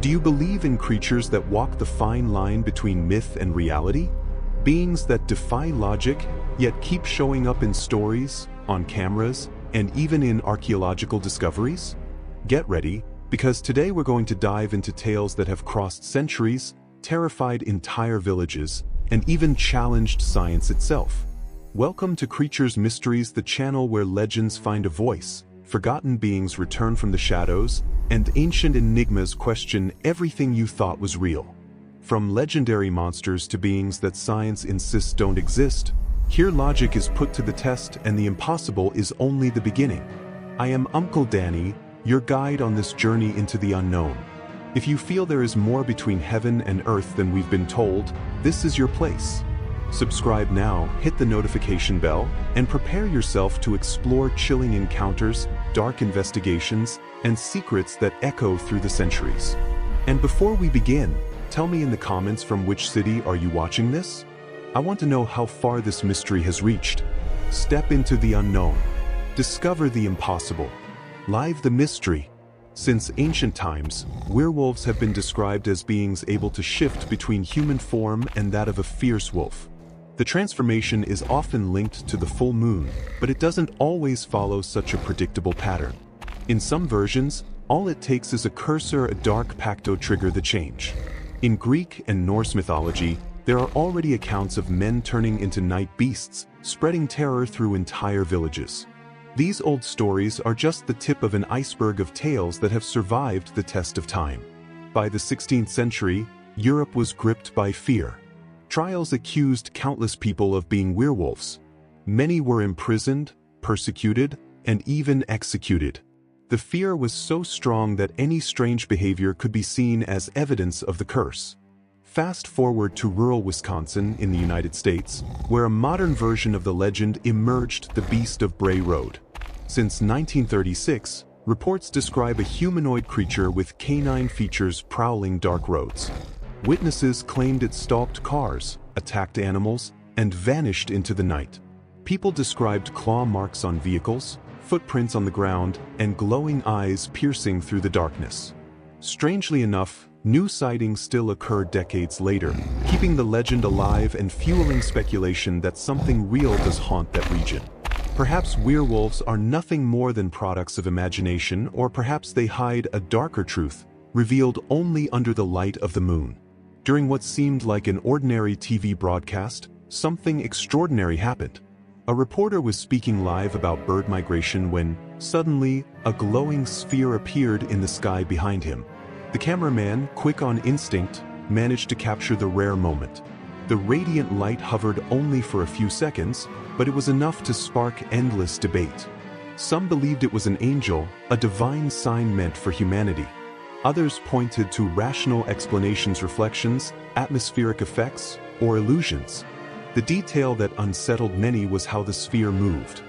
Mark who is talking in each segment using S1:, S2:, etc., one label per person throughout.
S1: Do you believe in creatures that walk the fine line between myth and reality? Beings that defy logic, yet keep showing up in stories, on cameras, and even in archaeological discoveries? Get ready, because today we're going to dive into tales that have crossed centuries, terrified entire villages, and even challenged science itself. Welcome to Creatures Mysteries, the channel where legends find a voice, forgotten beings return from the shadows, and ancient enigmas question everything you thought was real. From legendary monsters to beings that science insists don't exist, here logic is put to the test and the impossible is only the beginning. I am Uncle Danny, your guide on this journey into the unknown. If you feel there is more between heaven and earth than we've been told, this is your place. Subscribe now, hit the notification bell, and prepare yourself to explore chilling encounters, dark investigations, and secrets that echo through the centuries. And before we begin, tell me in the comments from which city are you watching this? I want to know how far this mystery has reached. Step into the unknown. Discover the impossible. Live the mystery. Since ancient times, werewolves have been described as beings able to shift between human form and that of a fierce wolf. The transformation is often linked to the full moon, but it doesn't always follow such a predictable pattern. In some versions, all it takes is a curse or a dark pact to trigger the change. In Greek and Norse mythology, there are already accounts of men turning into night beasts, spreading terror through entire villages. These old stories are just the tip of an iceberg of tales that have survived the test of time. By the 16th century, Europe was gripped by fear. Trials accused countless people of being werewolves. Many were imprisoned, persecuted, and even executed. The fear was so strong that any strange behavior could be seen as evidence of the curse. Fast forward to rural Wisconsin in the United States, where a modern version of the legend emerged: the Beast of Bray Road. Since 1936, reports describe a humanoid creature with canine features prowling dark roads. Witnesses claimed it stalked cars, attacked animals, and vanished into the night. People described claw marks on vehicles, footprints on the ground, and glowing eyes piercing through the darkness. Strangely enough, new sightings still occur decades later, keeping the legend alive and fueling speculation that something real does haunt that region. Perhaps werewolves are nothing more than products of imagination, or perhaps they hide a darker truth, revealed only under the light of the moon. During what seemed like an ordinary TV broadcast, something extraordinary happened. A reporter was speaking live about bird migration when, suddenly, a glowing sphere appeared in the sky behind him. The cameraman, quick on instinct, managed to capture the rare moment. The radiant light hovered only for a few seconds, but it was enough to spark endless debate. Some believed it was an angel, a divine sign meant for humanity. Others pointed to rational explanations, reflections, atmospheric effects, or illusions. The detail that unsettled many was how the sphere moved.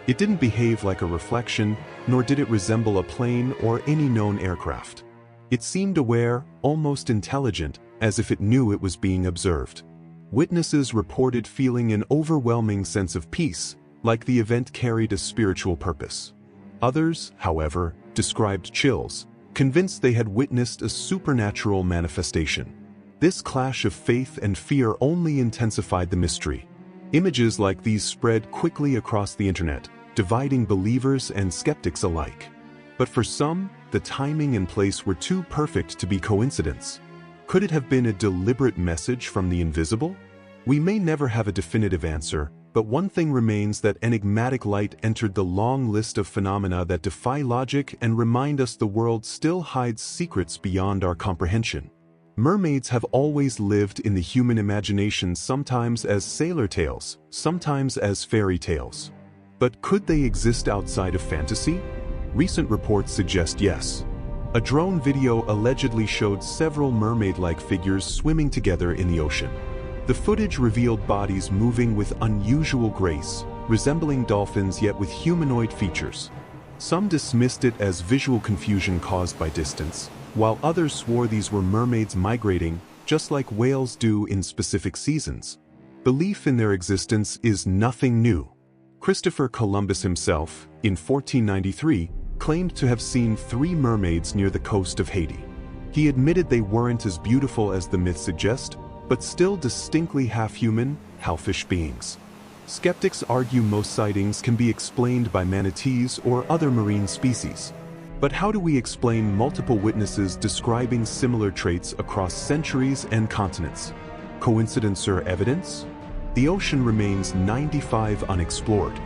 S1: It didn't behave like a reflection, nor did it resemble a plane or any known aircraft. It seemed aware, almost intelligent, as if it knew it was being observed. Witnesses reported feeling an overwhelming sense of peace, like the event carried a spiritual purpose. Others, however, described chills, convinced they had witnessed a supernatural manifestation. This clash of faith and fear only intensified the mystery. Images like these spread quickly across the internet, dividing believers and skeptics alike. But for some, the timing and place were too perfect to be coincidence. Could it have been a deliberate message from the invisible? We may never have a definitive answer, but one thing remains: that enigmatic light entered the long list of phenomena that defy logic and remind us the world still hides secrets beyond our comprehension. Mermaids have always lived in the human imagination, sometimes as sailor tales, sometimes as fairy tales. But could they exist outside of fantasy? Recent reports suggest yes. A drone video allegedly showed several mermaid-like figures swimming together in the ocean. The footage revealed bodies moving with unusual grace, resembling dolphins yet with humanoid features. Some dismissed it as visual confusion caused by distance, while others swore these were mermaids migrating, just like whales do in specific seasons. Belief in their existence is nothing new. Christopher Columbus himself, in 1493, claimed to have seen 3 mermaids near the coast of Haiti. He admitted they weren't as beautiful as the myths suggest, but still distinctly half-human, half-fish beings. Skeptics argue most sightings can be explained by manatees or other marine species. But how do we explain multiple witnesses describing similar traits across centuries and continents? Coincidence or evidence? The ocean remains 95 unexplored.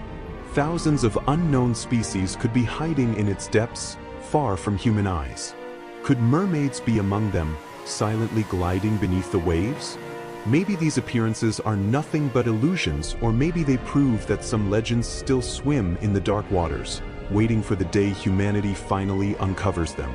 S1: Thousands of unknown species could be hiding in its depths, far from human eyes. Could mermaids be among them, silently gliding beneath the waves? Maybe these appearances are nothing but illusions, or maybe they prove that some legends still swim in the dark waters, waiting for the day humanity finally uncovers them.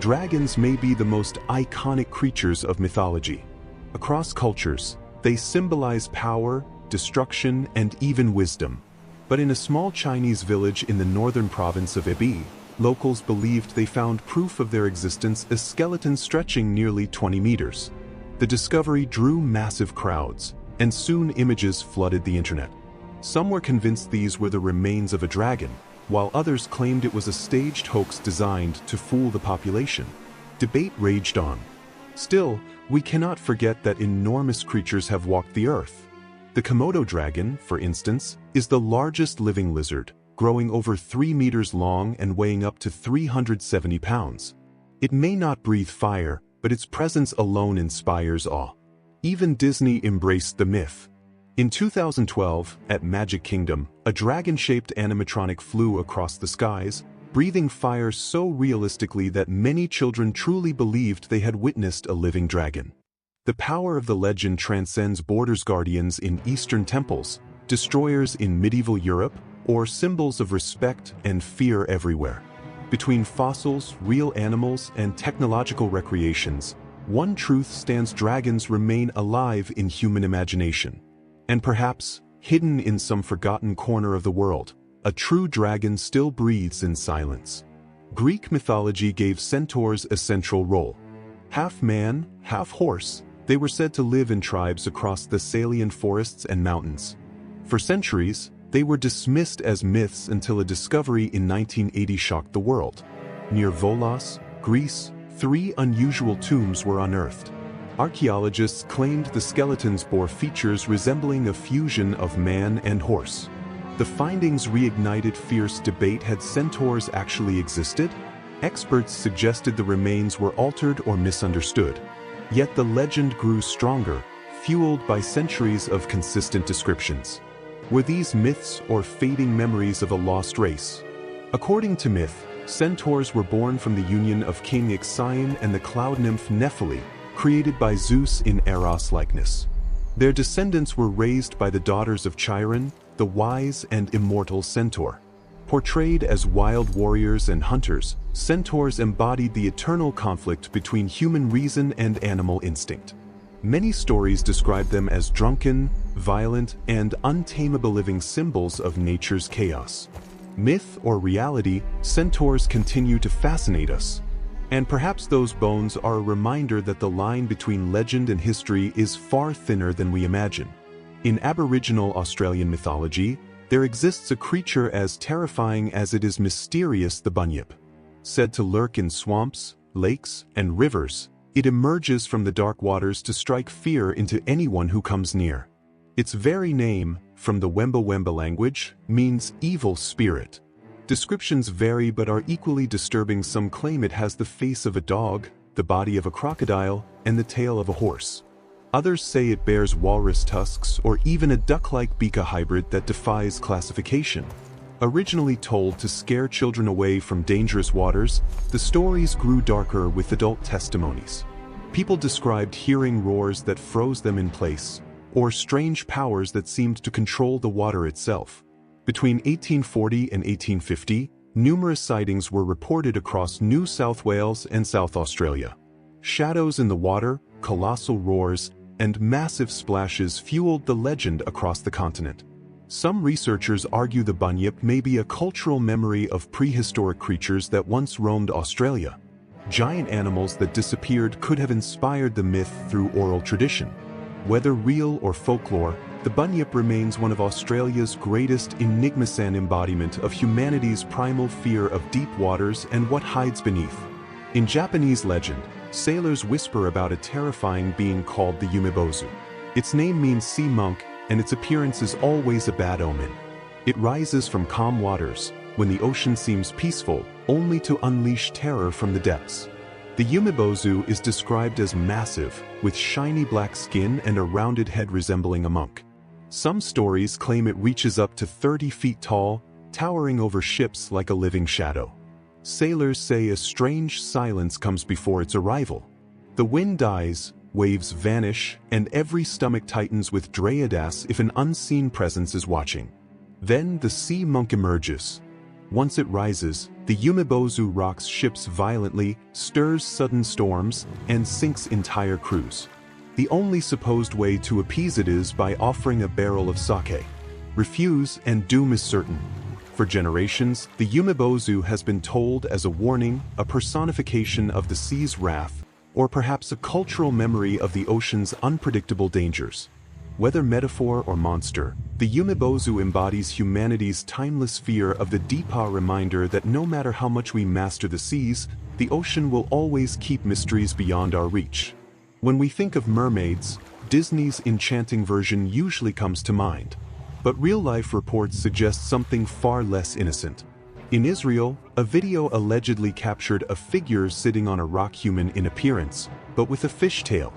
S1: Dragons may be the most iconic creatures of mythology. Across cultures, they symbolize power, destruction, and even wisdom. But in a small Chinese village in the northern province of Hebei, locals believed they found proof of their existence, a skeleton stretching nearly 20 meters. The discovery drew massive crowds, and soon images flooded the internet. Some were convinced these were the remains of a dragon, while others claimed it was a staged hoax designed to fool the population. Debate raged on. Still, we cannot forget that enormous creatures have walked the earth. The Komodo dragon, for instance, is the largest living lizard, growing over 3 meters long and weighing up to 370 pounds. It may not breathe fire, but its presence alone inspires awe. Even Disney embraced the myth. In 2012, at Magic Kingdom, a dragon-shaped animatronic flew across the skies, breathing fire so realistically that many children truly believed they had witnessed a living dragon. The power of the legend transcends borders: guardians in Eastern temples, destroyers in medieval Europe, or symbols of respect and fear everywhere. Between fossils, real animals, and technological recreations, one truth stands: dragons remain alive in human imagination. And perhaps, hidden in some forgotten corner of the world, a true dragon still breathes in silence. Greek mythology gave centaurs a central role. Half man, half horse, they were said to live in tribes across the Thessalian forests and mountains. For centuries, they were dismissed as myths until a discovery in 1980 shocked the world. Near Volos, Greece, 3 unusual tombs were unearthed. Archaeologists claimed the skeletons bore features resembling a fusion of man and horse. The findings reignited fierce debate: had centaurs actually existed? Experts suggested the remains were altered or misunderstood. Yet the legend grew stronger, fueled by centuries of consistent descriptions. Were these myths or fading memories of a lost race? According to myth, centaurs were born from the union of King Ixion and the cloud nymph Nephele, created by Zeus in Eros likeness. Their descendants were raised by the daughters of Chiron, the wise and immortal centaur. Portrayed as wild warriors and hunters, centaurs embodied the eternal conflict between human reason and animal instinct. Many stories describe them as drunken, violent, and untamable living symbols of nature's chaos. Myth or reality, centaurs continue to fascinate us. And perhaps those bones are a reminder that the line between legend and history is far thinner than we imagine. In Aboriginal Australian mythology, there exists a creature as terrifying as it is mysterious: the bunyip. Said to lurk in swamps, lakes, and rivers, it emerges from the dark waters to strike fear into anyone who comes near. Its very name, from the Wemba Wemba language, means evil spirit. Descriptions vary but are equally disturbing. Some claim it has the face of a dog, the body of a crocodile, and the tail of a horse. Others say it bears walrus tusks or even a duck-like beaka hybrid that defies classification. Originally told to scare children away from dangerous waters, the stories grew darker with adult testimonies. People described hearing roars that froze them in place, or strange powers that seemed to control the water itself. Between 1840 and 1850, numerous sightings were reported across New South Wales and South Australia. Shadows in the water, colossal roars, and massive splashes fueled the legend across the continent. Some researchers argue the bunyip may be a cultural memory of prehistoric creatures that once roamed Australia. Giant animals that disappeared could have inspired the myth through oral tradition. Whether real or folklore, the bunyip remains one of Australia's greatest enigmas, an embodiment of humanity's primal fear of deep waters and what hides beneath. In Japanese legend, sailors whisper about a terrifying being called the Yumebozu. Its name means sea monk, and its appearance is always a bad omen. It rises from calm waters, when the ocean seems peaceful, only to unleash terror from the depths. The Yumebozu is described as massive, with shiny black skin and a rounded head resembling a monk. Some stories claim it reaches up to 30 feet tall, towering over ships like a living shadow. Sailors say a strange silence comes before its arrival. The wind dies, waves vanish, and every stomach tightens with dread as if an unseen presence is watching. Then the sea monk emerges. Once it rises, the Yumebozu rocks ships violently, stirs sudden storms, and sinks entire crews. The only supposed way to appease it is by offering a barrel of sake. Refuse and doom is certain. For generations, the Yumebozu has been told as a warning, a personification of the sea's wrath, or perhaps a cultural memory of the ocean's unpredictable dangers. Whether metaphor or monster, the Yumebozu embodies humanity's timeless fear of the Deepa, reminder that no matter how much we master the seas, the ocean will always keep mysteries beyond our reach. When we think of mermaids, Disney's enchanting version usually comes to mind. But real-life reports suggest something far less innocent. In Israel, a video allegedly captured a figure sitting on a rock, human in appearance, but with a fish tail.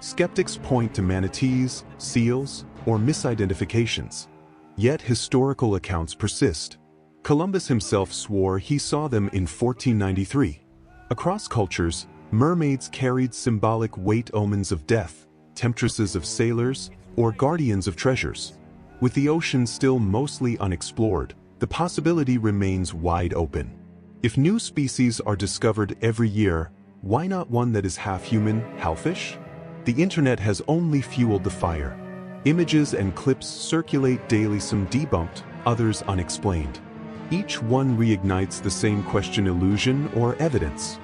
S1: Skeptics point to manatees, seals, or misidentifications. Yet historical accounts persist. Columbus himself swore he saw them in 1493. Across cultures, mermaids carried symbolic weight, omens of death, temptresses of sailors, or guardians of treasures. With the ocean still mostly unexplored, the possibility remains wide open. If new species are discovered every year, why not one that is half human, half fish? The internet has only fueled the fire. Images and clips circulate daily, some debunked, others unexplained. Each one reignites the same question: illusion or evidence?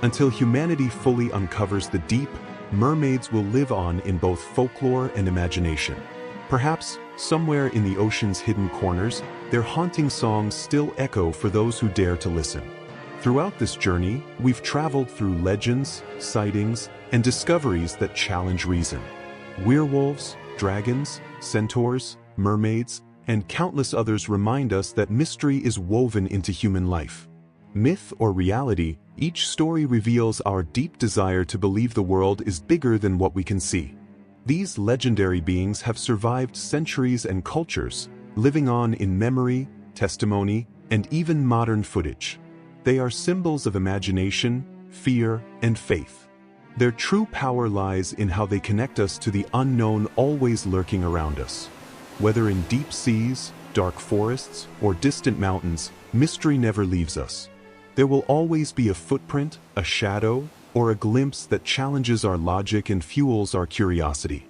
S1: Until humanity fully uncovers the deep, mermaids will live on in both folklore and imagination. Perhaps, somewhere in the ocean's hidden corners, their haunting songs still echo for those who dare to listen. Throughout this journey, we've traveled through legends, sightings, and discoveries that challenge reason. Werewolves, dragons, centaurs, mermaids, and countless others remind us that mystery is woven into human life. Myth or reality, each story reveals our deep desire to believe the world is bigger than what we can see. These legendary beings have survived centuries and cultures, living on in memory, testimony, and even modern footage. They are symbols of imagination, fear, and faith. Their true power lies in how they connect us to the unknown, always lurking around us. Whether in deep seas, dark forests, or distant mountains, mystery never leaves us. There will always be a footprint, a shadow, or a glimpse that challenges our logic and fuels our curiosity.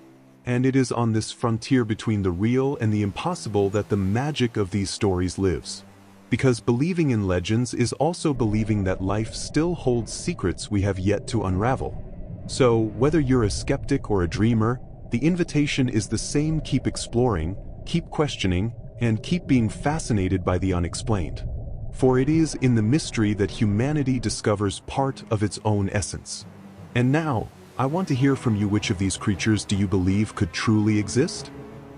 S1: And it is on this frontier between the real and the impossible that the magic of these stories lives. Because believing in legends is also believing that life still holds secrets we have yet to unravel. So, whether you're a skeptic or a dreamer, the invitation is the same: keep exploring, keep questioning, and keep being fascinated by the unexplained. For it is in the mystery that humanity discovers part of its own essence. And now, I want to hear from you. Which of these creatures do you believe could truly exist?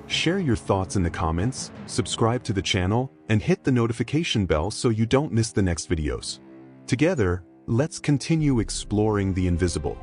S1: Share your thoughts in the comments, subscribe to the channel, and hit the notification bell so you don't miss the next videos. Together, let's continue exploring the invisible.